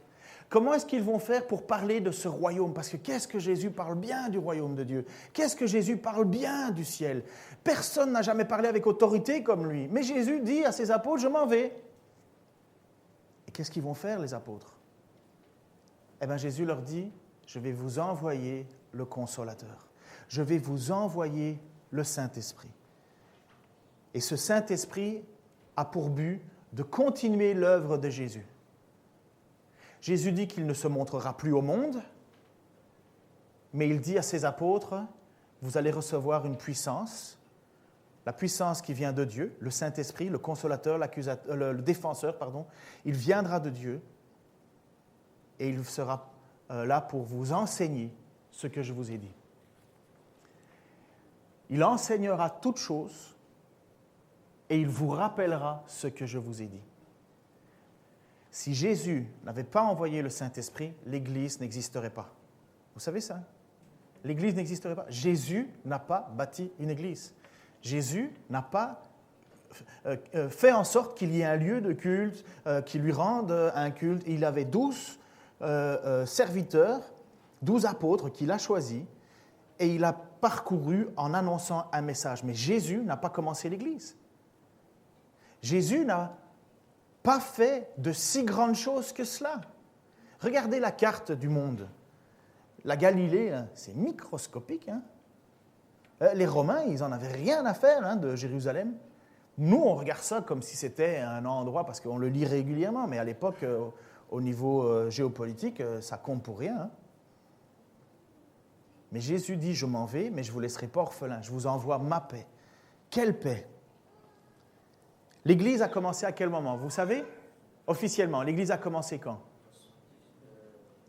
Comment est-ce qu'ils vont faire pour parler de ce royaume? Parce que qu'est-ce que Jésus parle bien du royaume de Dieu? Qu'est-ce que Jésus parle bien du ciel? Personne n'a jamais parlé avec autorité comme lui. Mais Jésus dit à ses apôtres, je m'en vais. Et qu'est-ce qu'ils vont faire, les apôtres? Eh bien, Jésus leur dit, je vais vous envoyer le Consolateur. Je vais vous envoyer le Saint-Esprit. Et ce Saint-Esprit a pour but de continuer l'œuvre de Jésus. Jésus dit qu'il ne se montrera plus au monde, mais il dit à ses apôtres, vous allez recevoir une puissance, la puissance qui vient de Dieu, le Saint-Esprit, le Consolateur, le Défenseur, il viendra de Dieu et il sera là pour vous enseigner ce que je vous ai dit. Il enseignera toutes choses et il vous rappellera ce que je vous ai dit. Si Jésus n'avait pas envoyé le Saint-Esprit, l'Église n'existerait pas. Vous savez ça? L'Église n'existerait pas. Jésus n'a pas bâti une Église. Jésus n'a pas fait en sorte qu'il y ait un lieu de culte, qui lui rende un culte. Il avait 12 serviteurs, 12 apôtres qu'il a choisis, et il a parcouru en annonçant un message. Mais Jésus n'a pas commencé l'Église. Jésus n'a pas fait de si grandes choses que cela. Regardez la carte du monde. La Galilée, c'est microscopique. Les Romains, ils n'en avaient rien à faire de Jérusalem. Nous, on regarde ça comme si c'était un endroit, parce qu'on le lit régulièrement, mais à l'époque, au niveau géopolitique, ça compte pour rien. Mais Jésus dit, je m'en vais, mais je ne vous laisserai pas orphelins, je vous envoie ma paix. Quelle paix? L'Église a commencé à quel moment? Vous savez? Officiellement, l'Église a commencé quand?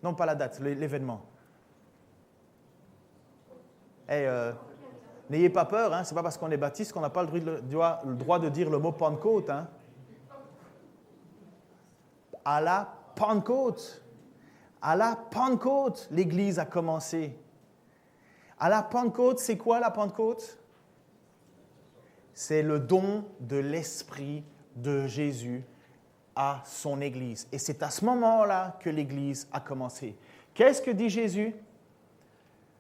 Non, pas la date, l'événement. N'ayez pas peur, ce n'est pas parce qu'on est baptiste qu'on n'a pas le droit de dire le mot Pentecôte. À la Pentecôte, l'Église a commencé. À la Pentecôte, c'est quoi la Pentecôte? C'est le don de l'Esprit de Jésus à son Église. Et c'est à ce moment-là que l'Église a commencé. Qu'est-ce que dit Jésus?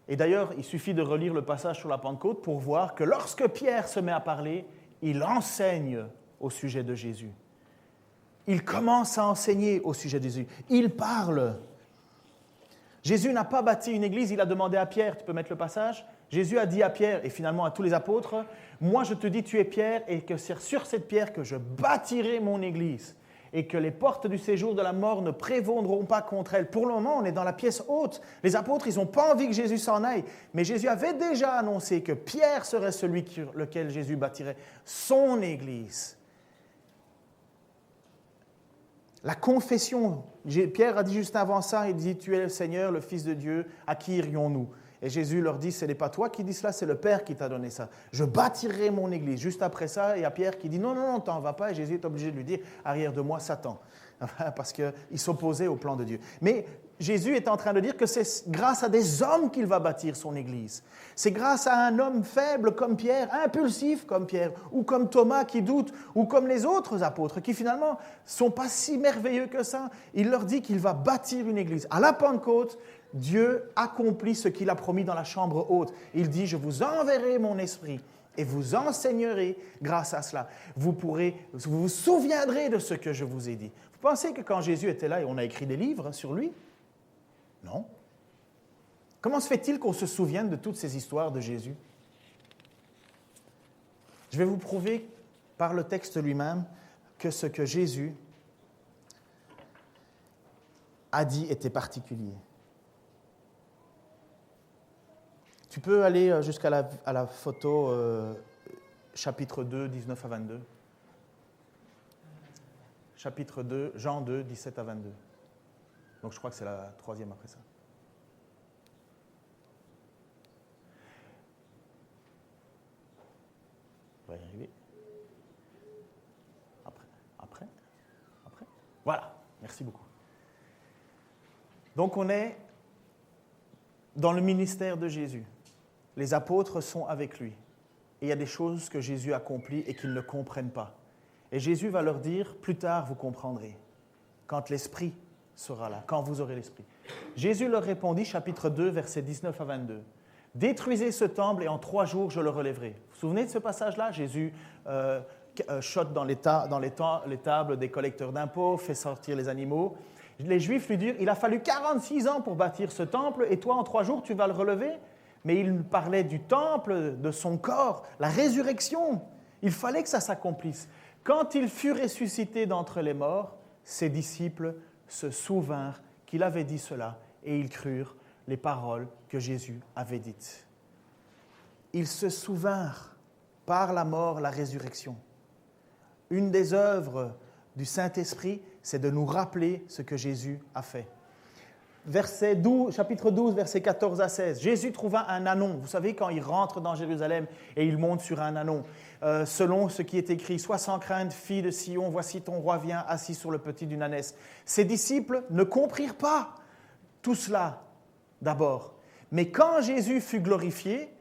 Et d'ailleurs, il suffit de relire le passage sur la Pentecôte pour voir que lorsque Pierre se met à parler, il enseigne au sujet de Jésus. Il commence à enseigner au sujet de Jésus. Il parle. Jésus n'a pas bâti une église, il a demandé à Pierre, tu peux mettre le passage? Jésus a dit à Pierre et finalement à tous les apôtres, moi je te dis tu es Pierre et que c'est sur cette pierre que je bâtirai mon église et que les portes du séjour de la mort ne prévaudront pas contre elle. Pour le moment, on est dans la pièce haute. Les apôtres, ils n'ont pas envie que Jésus s'en aille, mais Jésus avait déjà annoncé que Pierre serait celui sur lequel Jésus bâtirait son église. La confession, Pierre a dit juste avant ça, il dit « Tu es le Seigneur, le Fils de Dieu, à qui irions-nous » Et Jésus leur dit « Ce n'est pas toi qui dis cela, c'est le Père qui t'a donné ça. Je bâtirai mon église. » Juste après ça, il y a Pierre qui dit « Non, t'en vas pas. » Et Jésus est obligé de lui dire « Arrière de moi, Satan. » Parce qu'il s'opposait au plan de Dieu. Mais Jésus est en train de dire que c'est grâce à des hommes qu'il va bâtir son église. C'est grâce à un homme faible comme Pierre, impulsif comme Pierre, ou comme Thomas qui doute, ou comme les autres apôtres qui finalement ne sont pas si merveilleux que ça. Il leur dit qu'il va bâtir une église. À la Pentecôte, Dieu accomplit ce qu'il a promis dans la chambre haute. Il dit « Je vous enverrai mon esprit. » Et vous enseignerez grâce à cela. Vous vous souviendrez de ce que je vous ai dit. Vous pensez que quand Jésus était là, et on a écrit des livres sur lui? Non. Comment se fait-il qu'on se souvienne de toutes ces histoires de Jésus? Je vais vous prouver par le texte lui-même que ce que Jésus a dit était particulier. Tu peux aller jusqu'à la photo chapitre 2, 19 à 22. Chapitre 2, Jean 2, 17 à 22. Donc je crois que c'est la troisième après ça. On va y arriver. Après. Voilà, merci beaucoup. Donc on est dans le ministère de Jésus. Les apôtres sont avec lui. Et il y a des choses que Jésus accomplit et qu'ils ne comprennent pas. Et Jésus va leur dire, plus tard vous comprendrez, quand l'Esprit sera là, quand vous aurez l'Esprit. Jésus leur répondit, chapitre 2, versets 19 à 22. « Détruisez ce temple et en 3 jours je le relèverai. » Vous vous souvenez de ce passage-là? Jésus chote dans les tables des collecteurs d'impôts, fait sortir les animaux. Les Juifs lui dirent, il a fallu 46 ans pour bâtir ce temple et toi en 3 jours tu vas le relever? Mais il parlait du temple, de son corps, la résurrection. Il fallait que ça s'accomplisse. Quand il fut ressuscité d'entre les morts, ses disciples se souvinrent qu'il avait dit cela et ils crurent les paroles que Jésus avait dites. Ils se souvinrent par la mort, la résurrection. Une des œuvres du Saint-Esprit, c'est de nous rappeler ce que Jésus a fait. Chapitre 12, versets 14 à 16. Jésus trouva un ânon. Vous savez, quand il rentre dans Jérusalem et il monte sur un ânon, selon ce qui est écrit, « Sois sans crainte, fille de Sion, voici ton roi vient assis sur le petit d'une ânesse. » Ses disciples ne comprirent pas tout cela d'abord. Mais quand Jésus fut glorifié,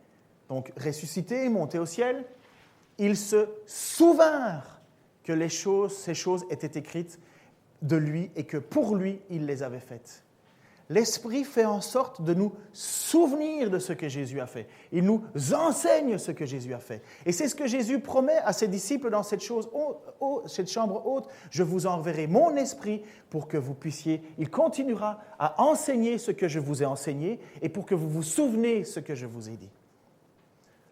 donc ressuscité, monté au ciel, ils se souvinrent que ces choses étaient écrites de lui et que pour lui, il les avait faites. L'Esprit fait en sorte de nous souvenir de ce que Jésus a fait. Il nous enseigne ce que Jésus a fait. Et c'est ce que Jésus promet à ses disciples dans cette chambre haute. Je vous enverrai mon Esprit pour que vous puissiez... Il continuera à enseigner ce que je vous ai enseigné et pour que vous vous souveniez ce que je vous ai dit.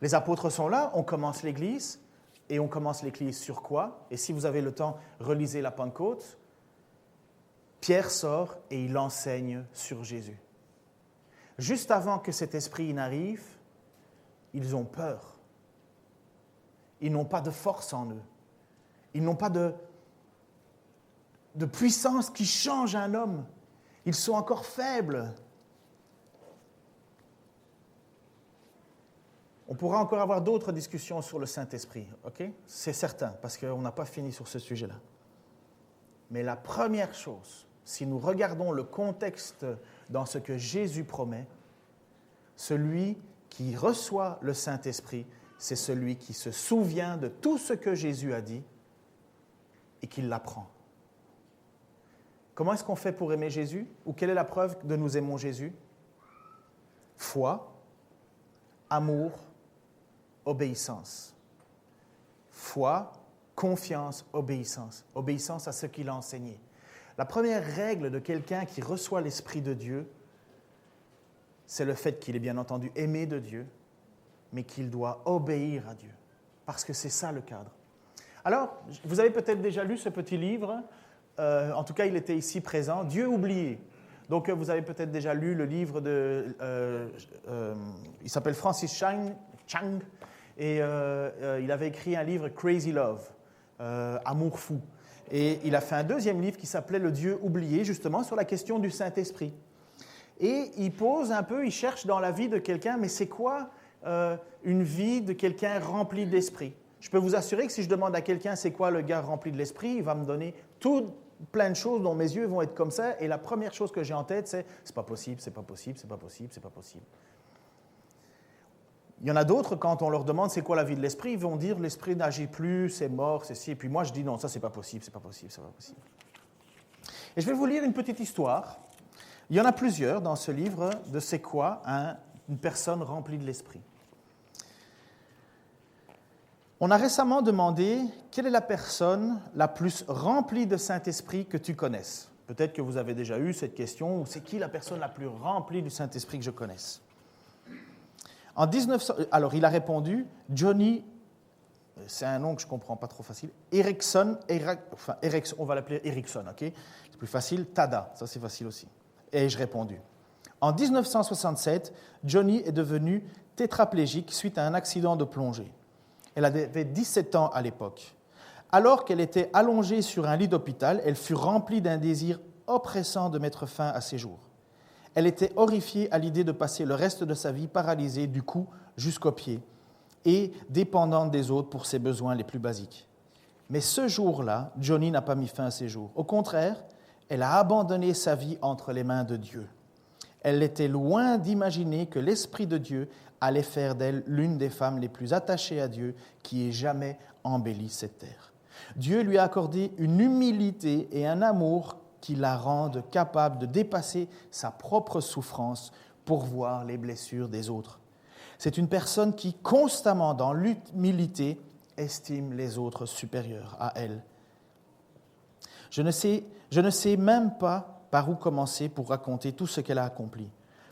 Les apôtres sont là, on commence l'Église. Et on commence l'Église sur quoi? Et si vous avez le temps, relisez la Pentecôte. Pierre sort et il enseigne sur Jésus. Juste avant que cet esprit n'arrive, ils ont peur. Ils n'ont pas de force en eux. Ils n'ont pas de puissance qui change un homme. Ils sont encore faibles. On pourra encore avoir d'autres discussions sur le Saint-Esprit, ok? C'est certain, parce qu'on n'a pas fini sur ce sujet-là. Mais la première chose, si nous regardons le contexte dans ce que Jésus promet, celui qui reçoit le Saint-Esprit, c'est celui qui se souvient de tout ce que Jésus a dit et qui l'apprend. Comment est-ce qu'on fait pour aimer Jésus? Ou quelle est la preuve de nous aimons Jésus? Foi, amour, obéissance. Foi, confiance, obéissance. Obéissance à ce qu'il a enseigné. La première règle de quelqu'un qui reçoit l'Esprit de Dieu, c'est le fait qu'il est bien entendu aimé de Dieu, mais qu'il doit obéir à Dieu, parce que c'est ça le cadre. Alors, vous avez peut-être déjà lu ce petit livre, en tout cas il était ici présent, Dieu oublié. Donc vous avez peut-être déjà lu le livre il s'appelle Francis Chang, et il avait écrit un livre Crazy Love, Amour fou. Et il a fait un deuxième livre qui s'appelait Le Dieu oublié, justement, sur la question du Saint-Esprit. Et il pose un peu, il cherche dans la vie de quelqu'un, mais c'est quoi une vie de quelqu'un rempli d'esprit? Je peux vous assurer que si je demande à quelqu'un c'est quoi le gars rempli de l'esprit, il va me donner plein de choses dont mes yeux vont être comme ça, et la première chose que j'ai en tête, c'est pas possible, c'est pas possible, c'est pas possible, c'est pas possible. Il y en a d'autres, quand on leur demande c'est quoi la vie de l'esprit, ils vont dire l'esprit n'agit plus, c'est mort, c'est ci. Et puis moi je dis non, ça c'est pas possible, c'est pas possible, c'est pas possible. Et je vais vous lire une petite histoire. Il y en a plusieurs dans ce livre de c'est quoi une personne remplie de l'esprit. On a récemment demandé quelle est la personne la plus remplie de Saint-Esprit que tu connaisses. Peut-être que vous avez déjà eu cette question, ou c'est qui la personne la plus remplie du Saint-Esprit que je connaisse? Alors, il a répondu, Johnny, c'est un nom que je ne comprends pas trop facile, Erickson, on va l'appeler Erickson, ok? C'est plus facile, Tada, ça c'est facile aussi. Et ai-je répondu. En 1967, Johnny est devenue tétraplégique suite à un accident de plongée. Elle avait 17 ans à l'époque. Alors qu'elle était allongée sur un lit d'hôpital, elle fut remplie d'un désir oppressant de mettre fin à ses jours. Elle était horrifiée à l'idée de passer le reste de sa vie paralysée du cou jusqu'aux pieds et dépendante des autres pour ses besoins les plus basiques. Mais ce jour-là, Johnny n'a pas mis fin à ses jours. Au contraire, elle a abandonné sa vie entre les mains de Dieu. Elle était loin d'imaginer que l'Esprit de Dieu allait faire d'elle l'une des femmes les plus attachées à Dieu qui ait jamais embelli cette terre. Dieu lui a accordé une humilité et un amour qui la rendent capable de dépasser sa propre souffrance pour voir les blessures des autres. C'est une personne qui, constamment dans l'humilité, estime les autres supérieurs à elle. Je ne sais même pas par où commencer pour raconter tout ce qu'elle a accompli.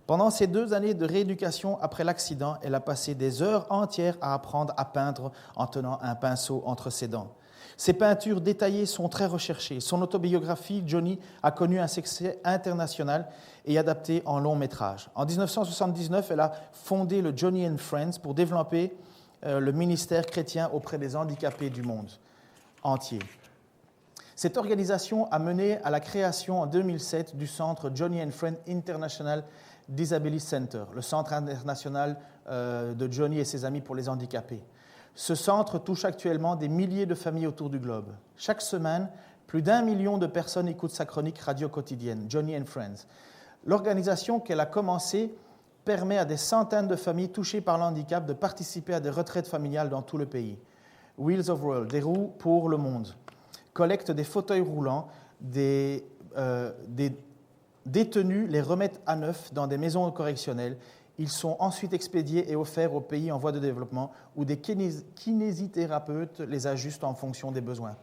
Pendant ces 2 années de rééducation après l'accident, elle a passé des heures entières à apprendre à peindre en tenant un pinceau entre ses dents. Ses peintures détaillées sont très recherchées. Son autobiographie, Johnny, a connu un succès international et adapté en long métrage. En 1979, elle a fondé le Johnny and Friends pour développer le ministère chrétien auprès des handicapés du monde entier. Cette organisation a mené à la création en 2007 du centre Johnny and Friends International Disability Center, le centre international de Johnny et ses amis pour les handicapés. Ce centre touche actuellement des milliers de familles autour du globe. Chaque semaine, plus d'1 million de personnes écoutent sa chronique radio quotidienne, Johnny and Friends. L'organisation qu'elle a commencée permet à des centaines de familles touchées par le handicap de participer à des retraites familiales dans tout le pays. Wheels of World, des roues pour le monde, collecte des fauteuils roulants, des détenus les remettent à neuf dans des maisons correctionnelles. Ils sont ensuite expédiés et offerts aux pays en voie de développement où des kinésithérapeutes les ajustent en fonction des besoins.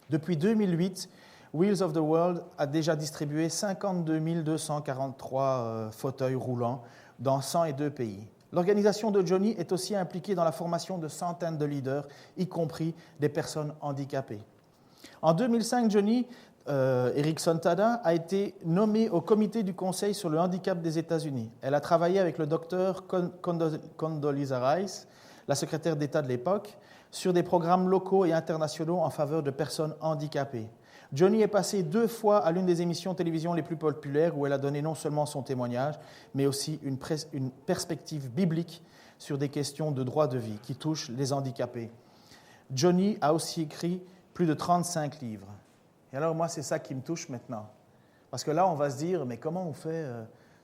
Depuis 2008, Wheels of the World a déjà distribué 52 243 fauteuils roulants dans 102 pays. L'organisation de Johnny est aussi impliquée dans la formation de centaines de leaders, y compris des personnes handicapées. En 2005, Johnny Erickson Tada a été nommée au comité du Conseil sur le handicap des États-Unis. Elle a travaillé avec le docteur Condoleezza Rice, la secrétaire d'État de l'époque, sur des programmes locaux et internationaux en faveur de personnes handicapées. Johnny est passée 2 fois à l'une des émissions de télévision les plus populaires où elle a donné non seulement son témoignage, mais aussi une perspective biblique sur des questions de droit de vie qui touchent les handicapés. Johnny a aussi écrit plus de 35 livres. Et alors, moi, c'est ça qui me touche maintenant. Parce que là, on va se dire, mais comment on fait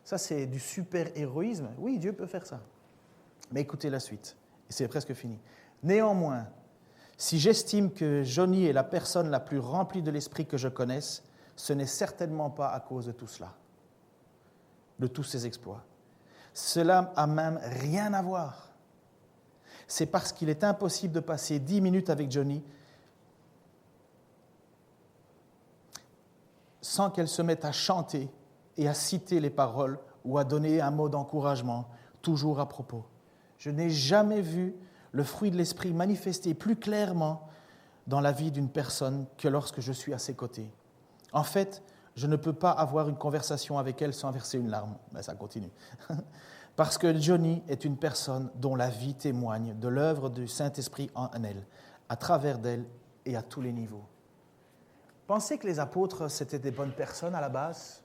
ça, c'est du super-héroïsme. Oui, Dieu peut faire ça. Mais écoutez la suite. Et c'est presque fini. Néanmoins, si j'estime que Johnny est la personne la plus remplie de l'esprit que je connaisse, ce n'est certainement pas à cause de tout cela, de tous ses exploits. Cela n'a même rien à voir. C'est parce qu'il est impossible de passer 10 minutes avec Johnny sans qu'elle se mette à chanter et à citer les paroles ou à donner un mot d'encouragement, toujours à propos. Je n'ai jamais vu le fruit de l'esprit manifesté plus clairement dans la vie d'une personne que lorsque je suis à ses côtés. En fait, je ne peux pas avoir une conversation avec elle sans verser une larme. Mais ça continue. Parce que Johnny est une personne dont la vie témoigne de l'œuvre du Saint-Esprit en elle, à travers d'elle et à tous les niveaux. Pensez que les apôtres, c'était des bonnes personnes à la base?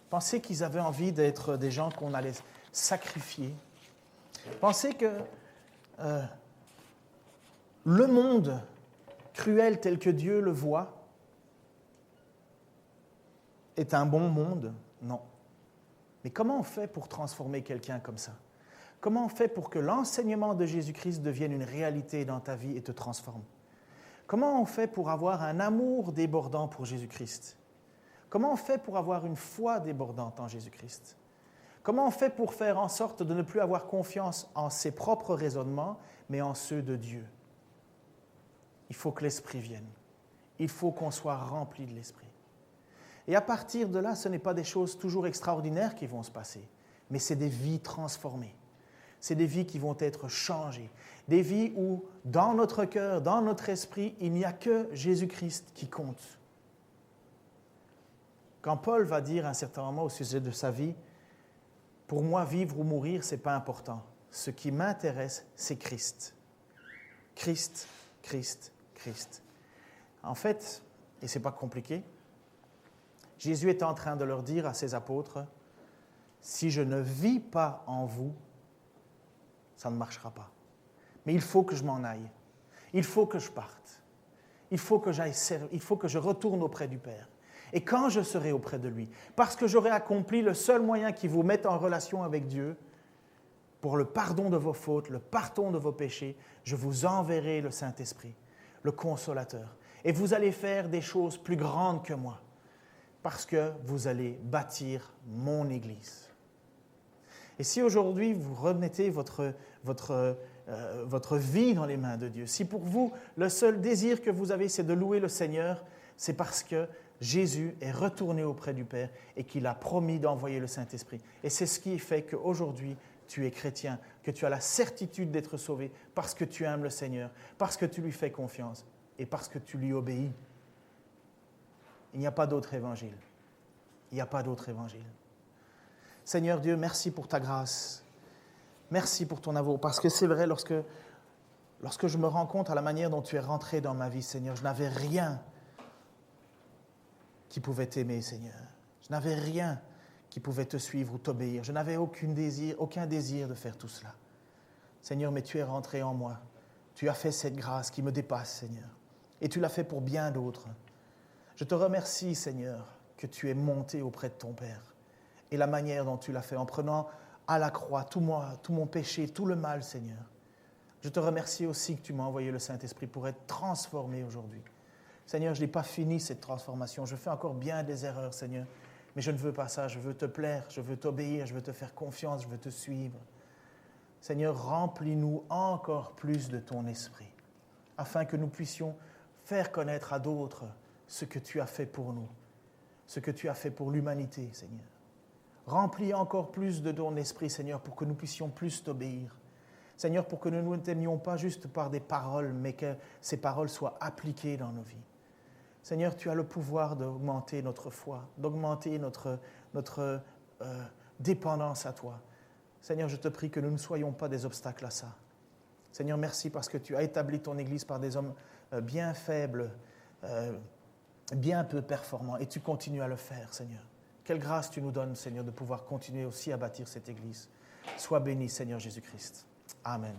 Pensez qu'ils avaient envie d'être des gens qu'on allait sacrifier? Pensez que le monde cruel tel que Dieu le voit est un bon monde? Non. Mais comment on fait pour transformer quelqu'un comme ça? Comment on fait pour que l'enseignement de Jésus-Christ devienne une réalité dans ta vie et te transforme? Comment on fait pour avoir un amour débordant pour Jésus-Christ? Comment on fait pour avoir une foi débordante en Jésus-Christ? Comment on fait pour faire en sorte de ne plus avoir confiance en ses propres raisonnements, mais en ceux de Dieu? Il faut que l'Esprit vienne. Il faut qu'on soit rempli de l'Esprit. Et à partir de là, ce n'est pas des choses toujours extraordinaires qui vont se passer, mais c'est des vies transformées. C'est des vies qui vont être changées. Des vies où, dans notre cœur, dans notre esprit, il n'y a que Jésus-Christ qui compte. Quand Paul va dire à un certain moment au sujet de sa vie, « Pour moi, vivre ou mourir, ce n'est pas important. Ce qui m'intéresse, c'est Christ. Christ, Christ, Christ. » En fait, et ce n'est pas compliqué, Jésus est en train de leur dire à ses apôtres, « Si je ne vis pas en vous, ça ne marchera pas. Mais il faut que je m'en aille. Il faut que je parte. Il faut que j'aille servir. Il faut que je retourne auprès du Père. Et quand je serai auprès de lui, parce que j'aurai accompli le seul moyen qui vous mette en relation avec Dieu, pour le pardon de vos fautes, le pardon de vos péchés, je vous enverrai le Saint-Esprit, le Consolateur. Et vous allez faire des choses plus grandes que moi. parce que vous allez bâtir mon Église. Et si aujourd'hui vous remettez votre vie dans les mains de Dieu, si pour vous le seul désir que vous avez c'est de louer le Seigneur, c'est parce que Jésus est retourné auprès du Père et qu'il a promis d'envoyer le Saint-Esprit. Et c'est ce qui fait qu'aujourd'hui, tu es chrétien, que tu as la certitude d'être sauvé parce que tu aimes le Seigneur, parce que tu lui fais confiance et parce que tu lui obéis. Il n'y a pas d'autre évangile. Il n'y a pas d'autre évangile. Seigneur Dieu, merci pour ta grâce. Merci pour ton amour. Parce que c'est vrai, lorsque je me rends compte à la manière dont tu es rentré dans ma vie, Seigneur, je n'avais rien qui pouvait t'aimer, Seigneur. Je n'avais rien qui pouvait te suivre ou t'obéir. Je n'avais aucun désir de faire tout cela. Seigneur, mais tu es rentré en moi. Tu as fait cette grâce qui me dépasse, Seigneur. Et tu l'as fait pour bien d'autres. Je te remercie, Seigneur, que tu es monté auprès de ton Père. Et la manière dont tu l'as fait, en prenant à la croix tout mon péché, tout le mal, Seigneur. Je te remercie aussi que tu m'as envoyé le Saint-Esprit pour être transformé aujourd'hui. Seigneur, je n'ai pas fini cette transformation. Je fais encore bien des erreurs, Seigneur. Mais je ne veux pas ça. Je veux te plaire, je veux t'obéir, je veux te faire confiance, je veux te suivre. Seigneur, remplis-nous encore plus de ton esprit, afin que nous puissions faire connaître à d'autres ce que tu as fait pour nous, ce que tu as fait pour l'humanité, Seigneur. Remplis encore plus de ton esprit, Seigneur, pour que nous puissions plus t'obéir. Seigneur, pour que nous ne t'aimions pas juste par des paroles, mais que ces paroles soient appliquées dans nos vies. Seigneur, tu as le pouvoir d'augmenter notre foi, d'augmenter notre dépendance à toi. Seigneur, je te prie que nous ne soyons pas des obstacles à ça. Seigneur, merci parce que tu as établi ton Église par des hommes bien faibles, bien peu performants, et tu continues à le faire, Seigneur. Quelle grâce tu nous donnes, Seigneur, de pouvoir continuer aussi à bâtir cette Église. Sois béni, Seigneur Jésus-Christ. Amen.